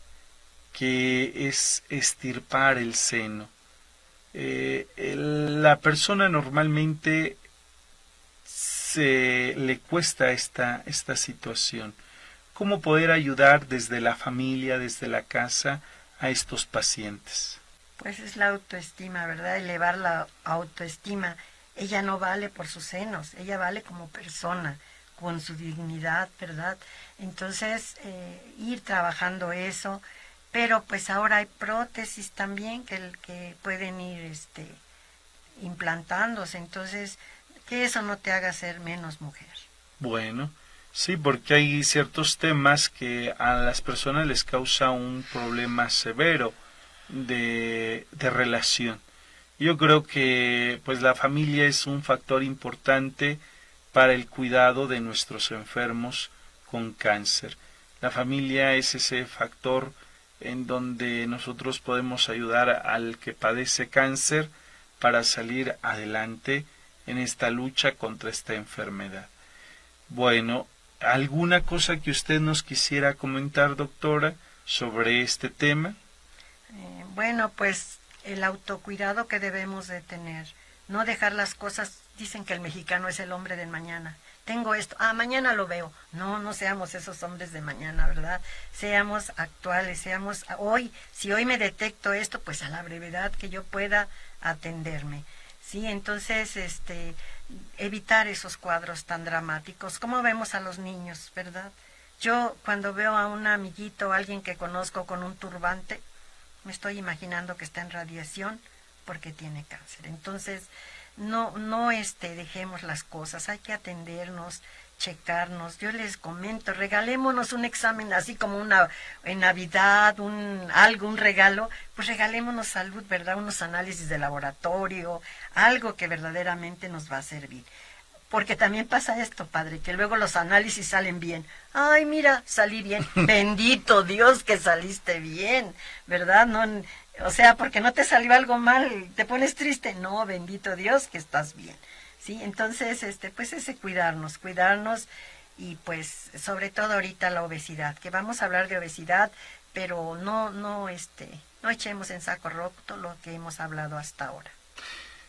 Speaker 1: que es extirpar el seno, la persona normalmente se le cuesta esta situación. ¿Cómo poder ayudar desde la familia, desde la casa, a estos pacientes?
Speaker 2: Pues es la autoestima, ¿verdad? Elevar la autoestima. Ella no vale por sus senos, ella vale como persona, con su dignidad, ¿verdad? Entonces, ir trabajando eso, pero pues ahora hay prótesis también que pueden ir implantándose, entonces que eso no te haga ser menos mujer.
Speaker 1: Bueno, sí, porque hay ciertos temas que a las personas les causa un problema severo de relación. Yo creo que pues la familia es un factor importante para el cuidado de nuestros enfermos con cáncer. La familia es ese factor en donde nosotros podemos ayudar al que padece cáncer para salir adelante en esta lucha contra esta enfermedad. Bueno, ¿alguna cosa que usted nos quisiera comentar, doctora, sobre este tema?
Speaker 2: Bueno, pues el autocuidado que debemos de tener, no dejar las cosas. Dicen que el mexicano es el hombre del mañana. Tengo esto, mañana lo veo. No seamos esos hombres de mañana, ¿verdad? Seamos actuales, seamos hoy. Si hoy me detecto esto, pues a la brevedad que yo pueda atenderme. Sí, entonces, evitar esos cuadros tan dramáticos. ¿Cómo vemos a los niños, verdad? Yo cuando veo a un amiguito, alguien que conozco con un turbante, me estoy imaginando que está en radiación porque tiene cáncer. Entonces, no dejemos las cosas, hay que atendernos, checarnos. Yo les comento, regalémonos un examen así como en Navidad, un regalo, pues regalémonos salud, ¿verdad? Unos análisis de laboratorio, algo que verdaderamente nos va a servir. Porque también pasa esto, padre, que luego los análisis salen bien. Ay, mira, salí bien. Bendito Dios que saliste bien, ¿verdad? No, o sea, porque no te salió algo mal, te pones triste. No, bendito Dios que estás bien. Sí, entonces, pues ese cuidarnos y pues sobre todo ahorita la obesidad, que vamos a hablar de obesidad, pero no echemos en saco roto lo que hemos hablado hasta ahora.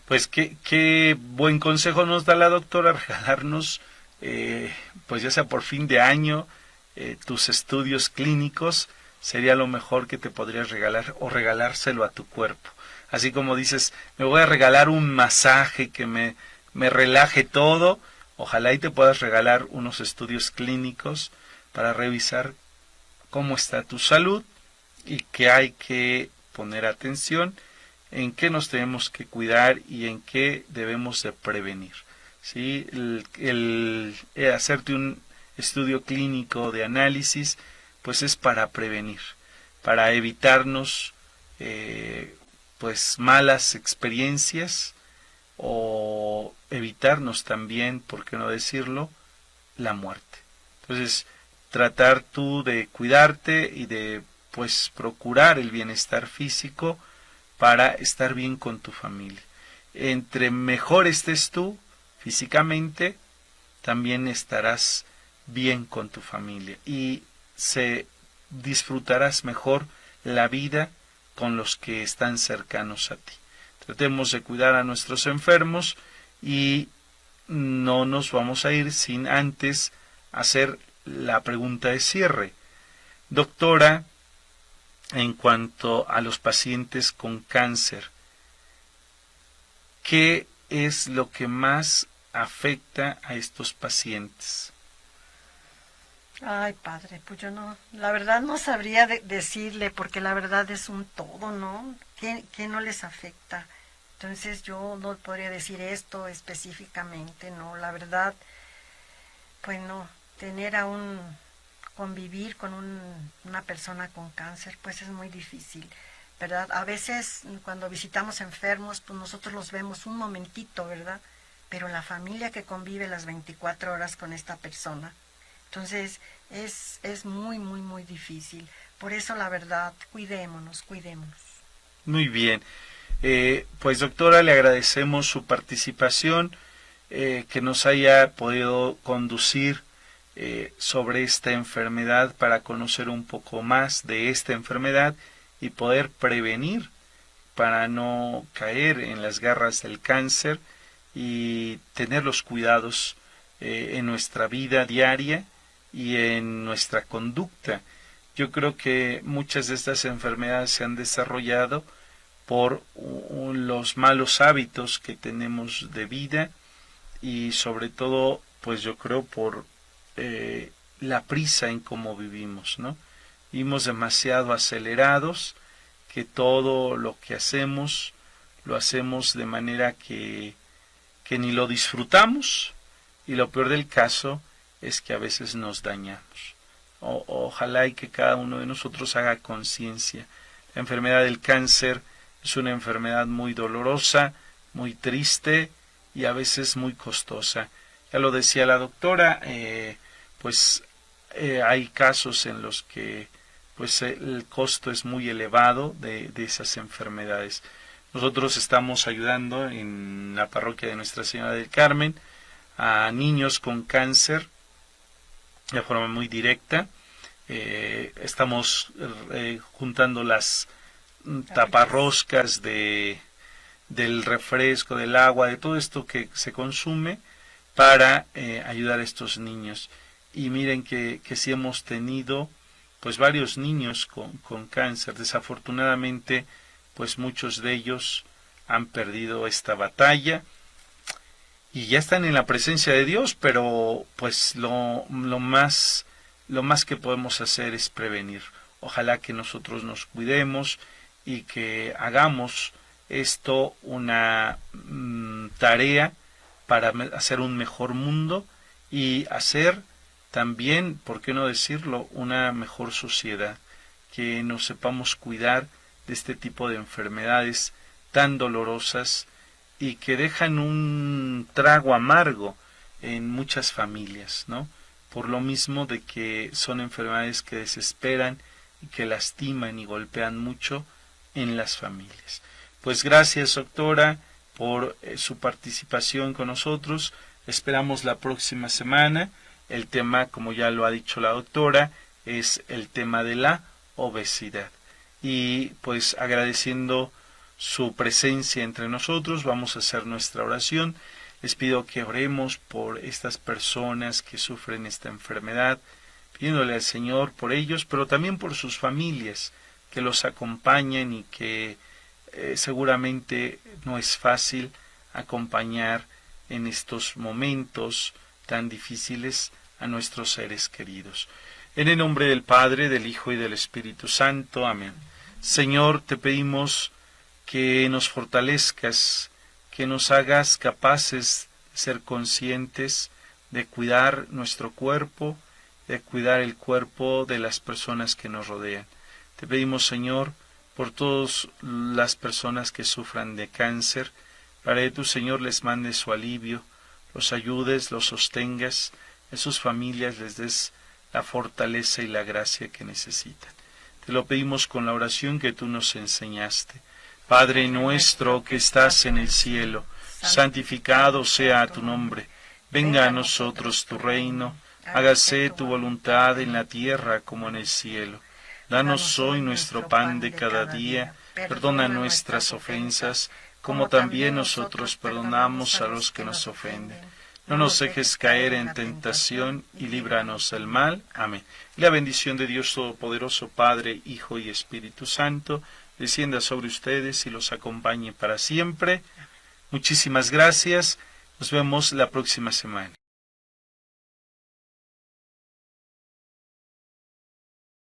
Speaker 1: Pues qué buen consejo nos da la doctora, regalarnos, pues ya sea por fin de año, tus estudios clínicos, sería lo mejor que te podrías regalar o regalárselo a tu cuerpo. Así como dices, me voy a regalar un masaje que me me relaje todo. Ojalá y te puedas regalar unos estudios clínicos para revisar cómo está tu salud y qué hay que poner atención, en qué nos tenemos que cuidar y en qué debemos de prevenir. ¿Sí? El hacerte un estudio clínico de análisis, pues es para prevenir, para evitarnos pues malas experiencias, o evitarnos también, por qué no decirlo, la muerte. Entonces, tratar tú de cuidarte y de pues procurar el bienestar físico para estar bien con tu familia. Entre mejor estés tú físicamente, también estarás bien con tu familia y disfrutarás mejor la vida con los que están cercanos a ti. Tratemos de cuidar a nuestros enfermos y no nos vamos a ir sin antes hacer la pregunta de cierre. Doctora, en cuanto a los pacientes con cáncer, ¿qué es lo que más afecta a estos pacientes?
Speaker 2: Ay, padre, pues yo no, la verdad no sabría decirle, porque la verdad es un todo, ¿no? ¿Qué no les afecta? Entonces yo no podría decir esto específicamente, ¿no? La verdad, pues no, convivir con una persona con cáncer, pues es muy difícil, ¿verdad? A veces cuando visitamos enfermos, pues nosotros los vemos un momentito, ¿verdad? Pero la familia que convive las 24 horas con esta persona, entonces es muy, muy, muy difícil. Por eso la verdad, cuidémonos.
Speaker 1: Muy bien. Pues doctora, le agradecemos su participación, que nos haya podido conducir sobre esta enfermedad para conocer un poco más de esta enfermedad y poder prevenir para no caer en las garras del cáncer y tener los cuidados en nuestra vida diaria y en nuestra conducta. Yo creo que muchas de estas enfermedades se han desarrollado por los malos hábitos que tenemos de vida y sobre todo, pues yo creo por la prisa en cómo vivimos, ¿no? Vivimos demasiado acelerados, que todo lo que hacemos lo hacemos de manera que ni lo disfrutamos, y lo peor del caso es que a veces nos dañamos. Ojalá y que cada uno de nosotros haga conciencia. La enfermedad del cáncer es una enfermedad muy dolorosa, muy triste y a veces muy costosa. Ya lo decía la doctora, hay casos en los que pues el costo es muy elevado de esas enfermedades. Nosotros estamos ayudando en la parroquia de Nuestra Señora del Carmen a niños con cáncer de forma muy directa. Estamos juntando las taparroscas del refresco, del agua, de todo esto que se consume para ayudar a estos niños. Y miren que sí hemos tenido pues varios niños con cáncer. Desafortunadamente, pues muchos de ellos han perdido esta batalla y ya están en la presencia de Dios, pero pues lo más que podemos hacer es prevenir. Ojalá que nosotros nos cuidemos y que hagamos esto una tarea para hacer un mejor mundo y hacer también, ¿por qué no decirlo?, una mejor sociedad, que nos sepamos cuidar de este tipo de enfermedades tan dolorosas y que dejan un trago amargo en muchas familias, ¿no? Por lo mismo de que son enfermedades que desesperan y que lastiman y golpean mucho en las familias. Pues gracias, doctora, por su participación con nosotros. Esperamos la próxima semana. El tema, como ya lo ha dicho la doctora, es el tema de la obesidad. Y pues agradeciendo su presencia entre nosotros, vamos a hacer nuestra oración. Les pido que oremos por estas personas que sufren esta enfermedad, pidiéndole al Señor por ellos, pero también por sus familias, que los acompañen y que seguramente no es fácil acompañar en estos momentos tan difíciles a nuestros seres queridos. En el nombre del Padre, del Hijo y del Espíritu Santo. Amén. Señor, te pedimos que nos fortalezcas, que nos hagas capaces de ser conscientes de cuidar nuestro cuerpo, de cuidar el cuerpo de las personas que nos rodean. Te pedimos, Señor, por todas las personas que sufran de cáncer, para que tú, Señor, les mandes su alivio, los ayudes, los sostengas, a sus familias les des la fortaleza y la gracia que necesitan. Te lo pedimos con la oración que tú nos enseñaste. Padre nuestro que estás en el cielo, santificado sea tu nombre. Venga a nosotros tu reino, hágase tu voluntad en la tierra como en el cielo. Danos hoy nuestro pan de cada día, perdona nuestras ofensas, como también nosotros perdonamos a los que nos ofenden. No nos dejes caer en tentación y líbranos del mal. Amén. Y la bendición de Dios Todopoderoso, Padre, Hijo y Espíritu Santo, descienda sobre ustedes y los acompañe para siempre. Muchísimas gracias. Nos vemos la próxima semana.